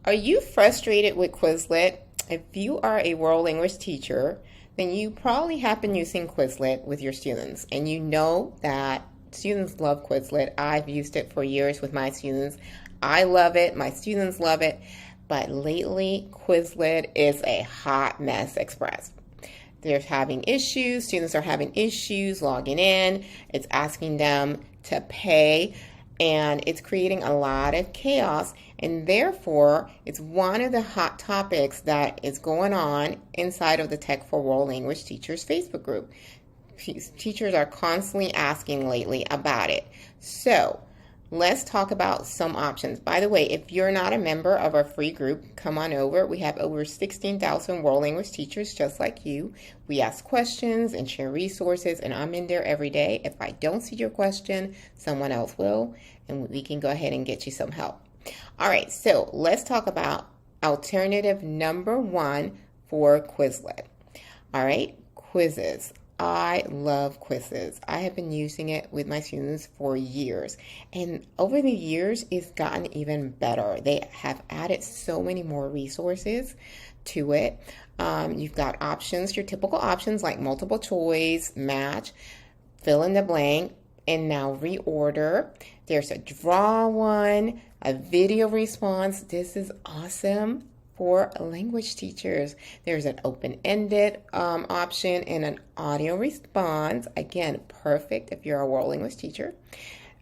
Are you frustrated with Quizlet? If you are a world language teacher, then you probably have been using Quizlet with your students, and you know that students love Quizlet. I've used it for years with my students. I love it, my students love it, but lately Quizlet is a hot mess express. They're having issues, students are having issues logging in. It's asking them to pay, and it's creating a lot of chaos. And therefore, it's one of the hot topics that is going on inside of the Tech for World Language Teachers Facebook group. Teachers are constantly asking lately about it. So, let's talk about some options. By the way, if you're not a member of our free group, come on over. We have over 16,000 world language teachers just like you. We ask questions and share resources, and I'm in there every day. If I don't see your question, someone else will, and we can go ahead and get you some help. All right, so let's talk about alternative number one for Quizlet. All right, quizzes. I love quizzes. I have been using it with my students for years. And over the years, it's gotten even better. They have added so many more resources to it. You've got options, your typical options like multiple choice, match, fill in the blank, and now reorder. There's a draw one, a video response. This is awesome for language teachers. There's an open-ended option and an audio response. Again, perfect if you're a world language teacher.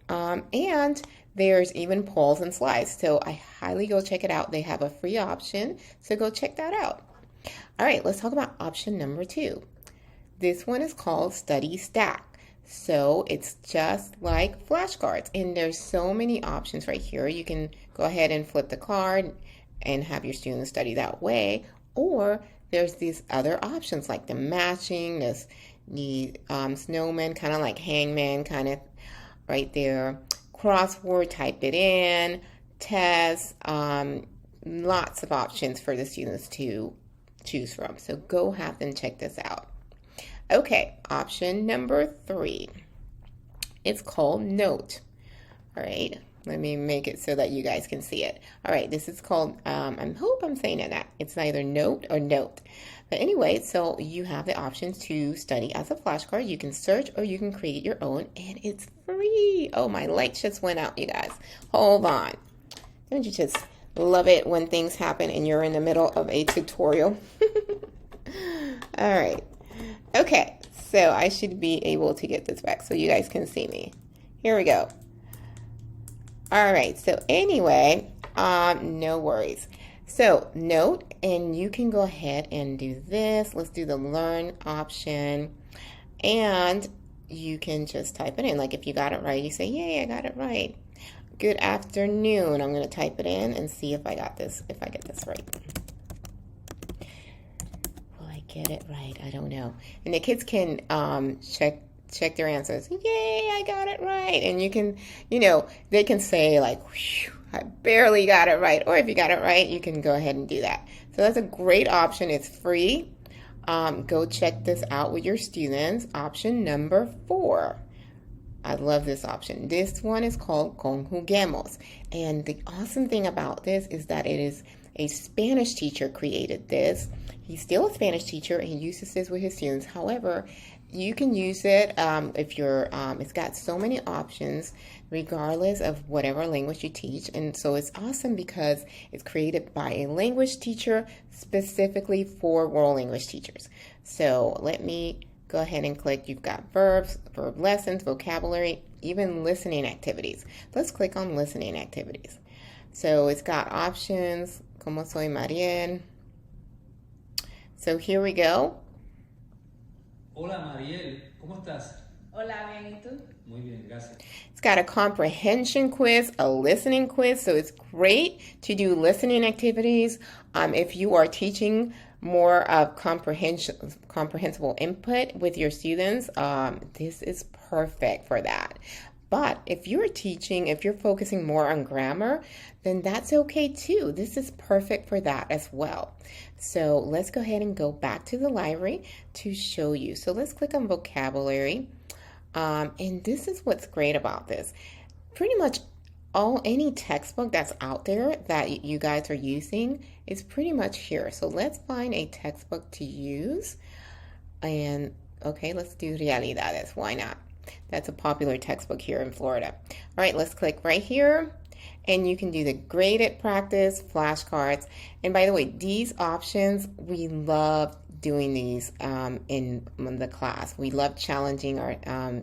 And there's even polls and slides. So I highly go check it out. They have a free option, so go check that out. All right, let's talk about option number two. This one is called Study Stack. So it's just like flashcards, and there's so many options right here. You can go ahead and flip the card and have your students study that way, or there's these other options like the matching, the snowman, kind of like hangman, kind of right there, crossword, type it in, test, lots of options for the students to choose from. So go have them check this out. Okay, option number three. It's called Note. All right, let me make it so that you guys can see it. All right, this is called, I hope I'm saying it that. It's either Note or Note. But anyway, so you have the options to study as a flashcard. You can search or you can create your own, and it's free. Oh, my light just went out, you guys. Hold on. Don't you just love it when things happen and you're in the middle of a tutorial? All right. Okay, so I should be able to get this back so you guys can see me. Here we go. All right, so anyway, no worries. So Note, and you can go ahead and do this. Let's do the learn option, and you can just type it in. Like if you got it right, you say, yay, I got it right. Good afternoon. I'm going to type it in and see if I got this, if I get this right. Get it right, I don't know. And the kids can check their answers. Yay, I got it right. And you can, they can say like, I barely got it right. Or if you got it right, you can go ahead and do that. So that's a great option. It's free. Go check this out with your students. Option number 4. I love this option. This one is called Conjuguemos. And the awesome thing about this is that it is a Spanish teacher created this. He's still a Spanish teacher and he uses this with his students. However, you can use it if you're, it's got so many options regardless of whatever language you teach. And so it's awesome because it's created by a language teacher specifically for world language teachers. So let me go ahead and click. You've got verbs, verb lessons, vocabulary, even listening activities. Let's click on listening activities. So it's got options, como soy Mariel. So here we go. Hola Mariel, ¿cómo estás? Hola, bien, ¿y tú? Muy bien, gracias. It's got a comprehension quiz, a listening quiz, so it's great to do listening activities. If you are teaching more of comprehensible input with your students, this is perfect for that. But if you're teaching, if you're focusing more on grammar, then that's okay too. This is perfect for that as well. So let's go ahead and go back to the library to show you. So let's click on vocabulary. And this is what's great about this. Pretty much any textbook that's out there that you guys are using is pretty much here. So let's find a textbook to use. And okay, let's do Realidades. Why not? That's a popular textbook here in Florida. All right, let's click right here. And you can do the graded practice, flashcards. And by the way, these options, we love doing these in the class. We love challenging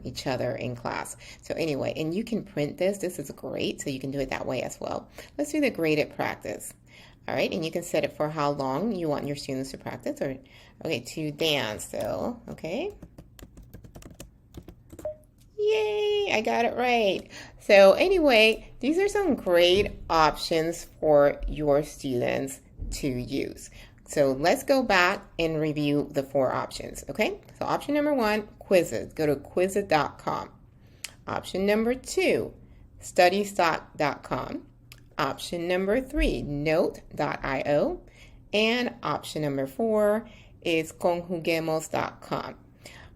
each other in class. So anyway, and you can print this. This is great, so you can do it that way as well. Let's do the graded practice. All right, and you can set it for how long you want your students to practice, or okay, to dance. So okay. Yay, I got it right. So anyway, these are some great options for your students to use. So let's go back and review the 4 options, okay? So option number 1, quizzes. Go to quizlet.com. Option number 2, studystock.com. Option number 3, note.io. And option number 4 is conjuguemos.com.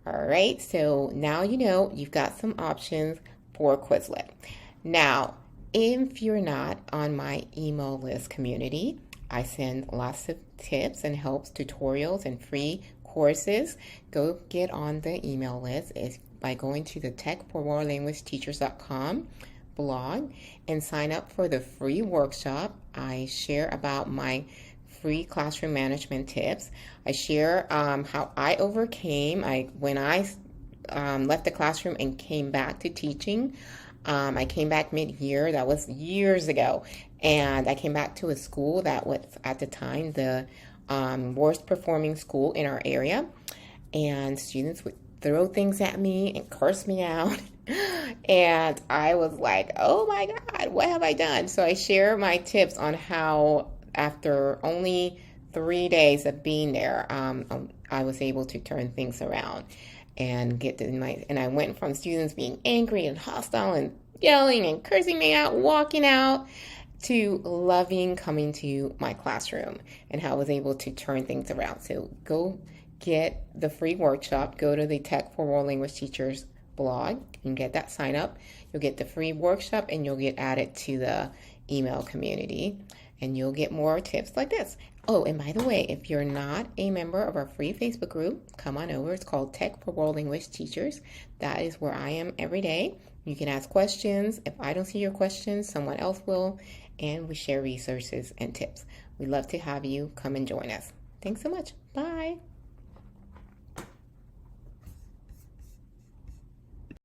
All right, so now you know you've got some options for Quizlet. Now, if you're not on my email list community, I send lots of tips and helps, tutorials, and free courses. Go get on the email list by going to the techforworldlanguageteachers.com blog and sign up for the free workshop. I share about my free classroom management tips. I share how I overcame when I left the classroom and came back to teaching. I came back mid-year. That was years ago. And I came back to a school that was at the time the worst performing school in our area. And students would throw things at me and curse me out. And I was like, oh my God, what have I done? So I share my tips on how after only 3 days of being there, I was able to turn things around and and I went from students being angry and hostile and yelling and cursing me out, walking out, to loving coming to my classroom and how I was able to turn things around. So go get the free workshop. Go to the Tech for World Language Teachers blog and get that sign up. You'll get the free workshop and you'll get added to the email community. And you'll get more tips like this. Oh, and by the way, if you're not a member of our free Facebook group, come on over. It's called Tech for World English Teachers. That is where I am every day. You can ask questions. If I don't see your questions, someone else will. And we share resources and tips. We'd love to have you come and join us. Thanks so much. Bye.